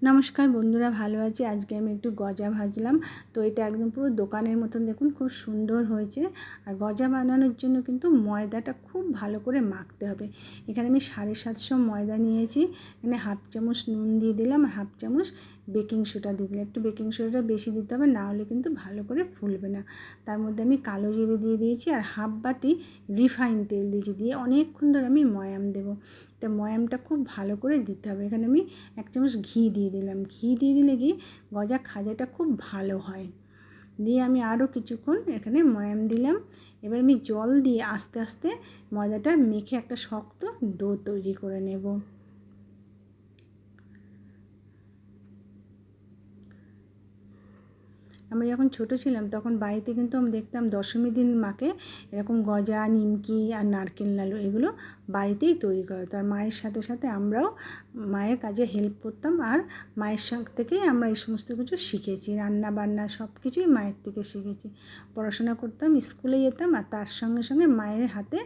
নমস্কার বন্ধুরা, ভালো আছি। আজকে আমি একটু গজা ভাজলাম। তো এটা একদম পুরো দোকানের মতন, দেখুন খুব সুন্দর হয়েছে। আর গজা বানানোর জন্য কিন্তু ময়দাটা খুব ভালো করে মাখতে হবে। এখানে আমি 750 ময়দা নিয়েছি। এখানে হাফ চামচ নুন দিয়ে দিলাম আর হাফ চামচ বেকিং সোডা দিয়ে দিলাম। একটু বেকিং সোডাটা বেশি দিতে হবে, না হলে কিন্তু ভালো করে ফুলবে না। তার মধ্যে আমি কালো জিরে দিয়ে দিয়েছি আর হাফ বাটি রিফাইন তেল দিয়েছি, দিয়ে অনেকক্ষণ ধরে আমি ময়াম দেবো। এটা ময়ামটা খুব ভালো করে দিতে হবে। এখানে আমি 1 চামচ ঘি দিয়ে দিলাম। ঘি দিয়ে দিলে কি গজা খাজাটা খুব ভালো হয়। দিয়ে আমি আরও কিছুক্ষণ এখানে ময়াম দিলাম। এবার আমি জল দিয়ে আস্তে আস্তে ময়দাটা মেখে একটা শক্ত ডো তৈরি করে নেব। আমরা যখন ছোটো ছিলাম তখন বাড়িতে কিন্তু আমি দেখতাম দশমীর দিন মাকে এরকম গজা, নিমকি আর নারকেল নাড়ু এগুলো বাড়িতেই তৈরি করা হতো। আর মায়ের সাথে সাথে আমরাও মায়ের কাজে হেল্প করতাম, আর মায়ের থেকেই আমরা এই সমস্ত কিছু শিখেছি। রান্না বান্না সব কিছুই মায়ের থেকে শিখেছি। পড়াশোনা করতাম, স্কুলে যেতাম, আর তার সঙ্গে সঙ্গে মায়ের হাতে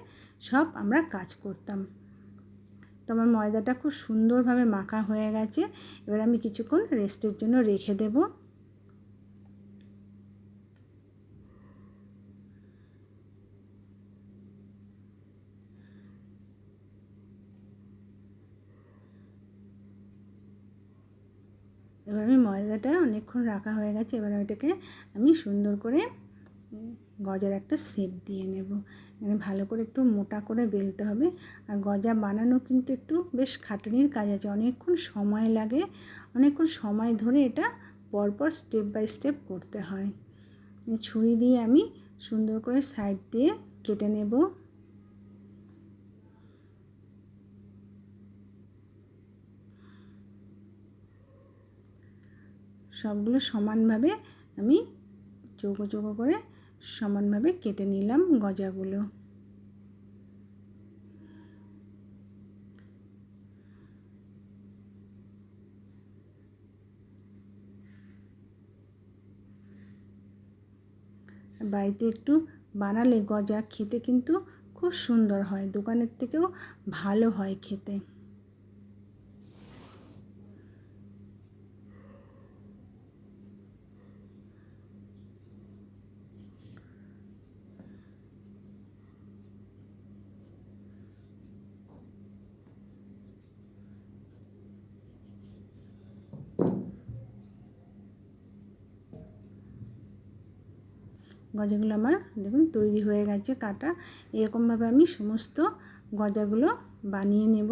সব আমরা কাজ করতাম। তো আমার ময়দাটা খুব সুন্দরভাবে মাখা হয়ে গেছে। এবার আমি কিছুক্ষণ রেস্টের জন্য রেখে দেবো। এবার আমি ময়দাটা অনেকক্ষণ রাখা হয়ে গেছে। এবার ওইটাকে আমি সুন্দর করে গজার একটা শেপ দিয়ে নেব। মানে ভালো করে একটু মোটা করে বেলতে হবে। আর গজা বানানো কিন্তু একটু বেশ খাটুনির কাজ আছে, অনেকক্ষণ সময় লাগে। অনেকক্ষণ সময় ধরে এটা পরপর স্টেপ বাই স্টেপ করতে হয়। ছুরি দিয়ে আমি সুন্দর করে সাইড দিয়ে কেটে নেব। সবগুলো সমানভাবে আমি চৌকো চৌকো করে সমানভাবে কেটে নিলাম গজাগুলো। বাড়িতে একটু বানালে গজা খেতে কিন্তু খুব সুন্দর হয়, দোকানের থেকেও ভালো হয় খেতে। গজাগুলো আমার দেখুন তৈরি হয়ে গেছে কাটা। এরকমভাবে আমি সমস্ত গজাগুলো বানিয়ে নেব।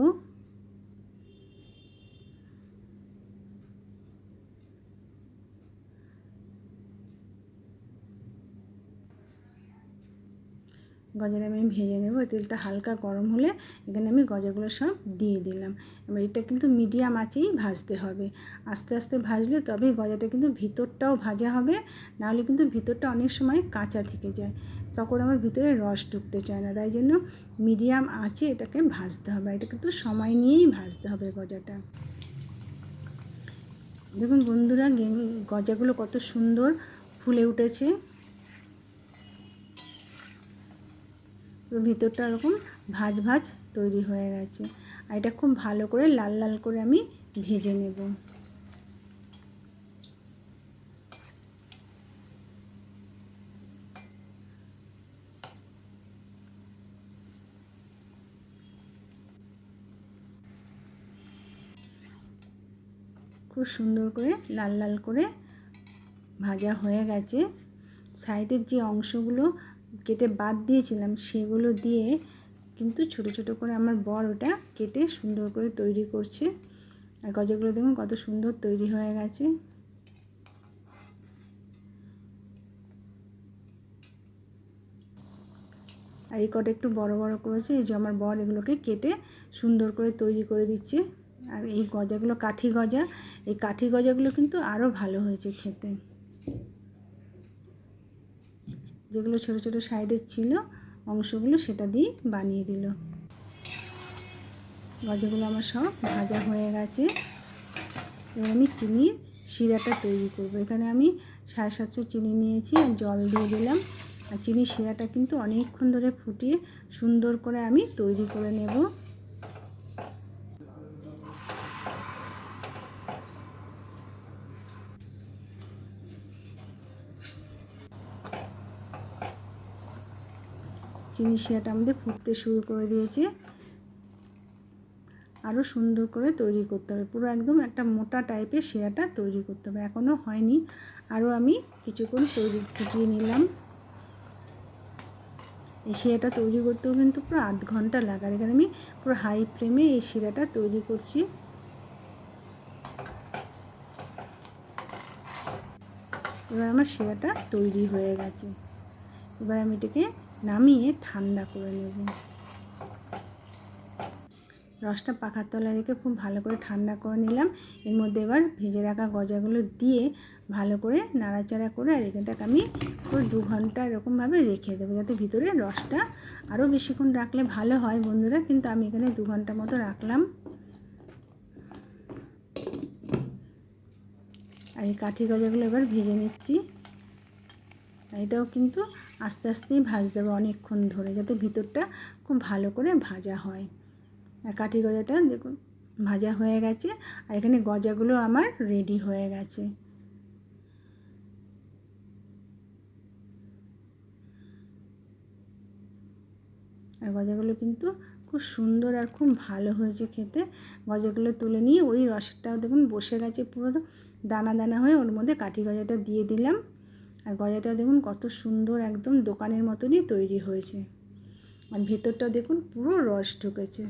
গজাটা আমি ভেজে নেব। তেলটা হালকা গরম হলে এখানে আমি গজাগুলো সব দিয়ে দিলাম। এবার এটা কিন্তু মিডিয়াম আঁচেই ভাজতে হবে। আস্তে আস্তে ভাজলে তবেই গজাটা কিন্তু ভিতরটাও ভাজা হবে, নাহলে কিন্তু ভিতরটা অনেক সময় কাঁচা থেকে যায়, তখন আমার ভিতরে রস ঢুকতে চায় না। তাই জন্য মিডিয়াম আঁচে এটাকে ভাজতে হবে। এটা কিন্তু সময় নিয়েই ভাজতে হবে গজাটা। দেখুন বন্ধুরা, গজাগুলো কত সুন্দর ফুলে উঠেছে। ভিতরটা এরকম ভাজ ভাজ তৈরি হয়ে গেছে। আর এটা খুব ভালো করে লাল লাল করে আমি ভেজে নেব। খুব সুন্দর করে লাল লাল করে ভাজা হয়ে গেছে। সাইডের যে অংশগুলো কেটে বাদ দিয়েছিলাম সেগুলো দিয়ে কিন্তু ছোট ছোট করে আমার বর ওটা কেটে সুন্দর করে তৈরি করছে। আর গজাগুলো দেখুন কত সুন্দর তৈরি হয়ে গেছে। আর এই কটা একটু বড় বড় করেছে, এই যে আমার বর এগুলোকে কেটে সুন্দর করে তৈরি করে দিচ্ছে। আর এই গজাগুলো কাঠি গজা, এই কাঠি গজাগুলো কিন্তু আরও ভালো হয়েছে খেতে। যেগুলো ছোট ছোট সাইডের ছিল অংশগুলো সেটা দিয়ে বানিয়ে দিল। গজাগুলো আমার সব ভাজা হয়ে গেছে। এবার আমি চিনির শিরাটা তৈরি করব। এখানে আমি 750 চিনি নিয়েছি আর জল দিয়ে দিলাম। আর চিনির শিরাটা কিন্তু অনেকক্ষণ ধরে ফুটিয়ে সুন্দর করে আমি তৈরি করে নেব। চিনি শিরাটা আমাদের ফুটতে শুরু করে দিয়েছে। আরও সুন্দর করে তৈরি করতে হবে, পুরো একদম একটা মোটা টাইপের শিরাটা তৈরি করতে হবে। এখনও হয়নি, আরও আমি কিছুক্ষণ ফুটিয়ে নিলাম। এই শিরাটা তৈরি করতেও কিন্তু পুরো আধ ঘন্টা লাগে। এখানে আমি পুরো হাই ফ্লেমে এই শিরাটা তৈরি করছি। এবার আমার শিরাটা তৈরি হয়ে গেছে। এবার আমি এটাকে নামিয়ে ঠান্ডা করে নেব। রসটা পাখার তলায় রেখে খুব ভালো করে ঠান্ডা করে নিলাম। এর মধ্যে এবার ভেজে রাখা গজাগুলো দিয়ে ভালো করে নাড়াচাড়া করে আর এখানটাকে আমি পুরো 2 ঘন্টা এরকমভাবে রেখে দেবো, যাতে ভিতরে রসটা আরও বেশিক্ষণ রাখলে ভালো হয় বন্ধুরা, কিন্তু আমি এখানে 2 ঘন্টা মতো রাখলাম। আর এই কাঠি গজাগুলো এবার ভেজে নিচ্ছি। এটাও কিন্তু আস্তে আস্তেই ভাজতে হবে অনেকক্ষণ ধরে, যাতে ভিতরটা খুব ভালো করে ভাজা হয়। আর কাঠি গজাটা দেখুন ভাজা হয়ে গেছে, আর এখানে গজাগুলো আমার রেডি হয়ে গেছে। আর গজাগুলো কিন্তু খুব সুন্দর আর খুব ভালো হয়েছে খেতে। গজাগুলো তুলে নিয়ে ওই রসটাও দেখুন বসে গেছে পুরো দানা দানা হয়ে, ওর মধ্যে কাঠি গজাটা দিয়ে দিলাম। আর গজাটা দেখুন কত সুন্দর একদম দোকানের মতনই তৈরি হয়েছে। আর ভেতরটা দেখুন পুরো রস ঢুকেছে।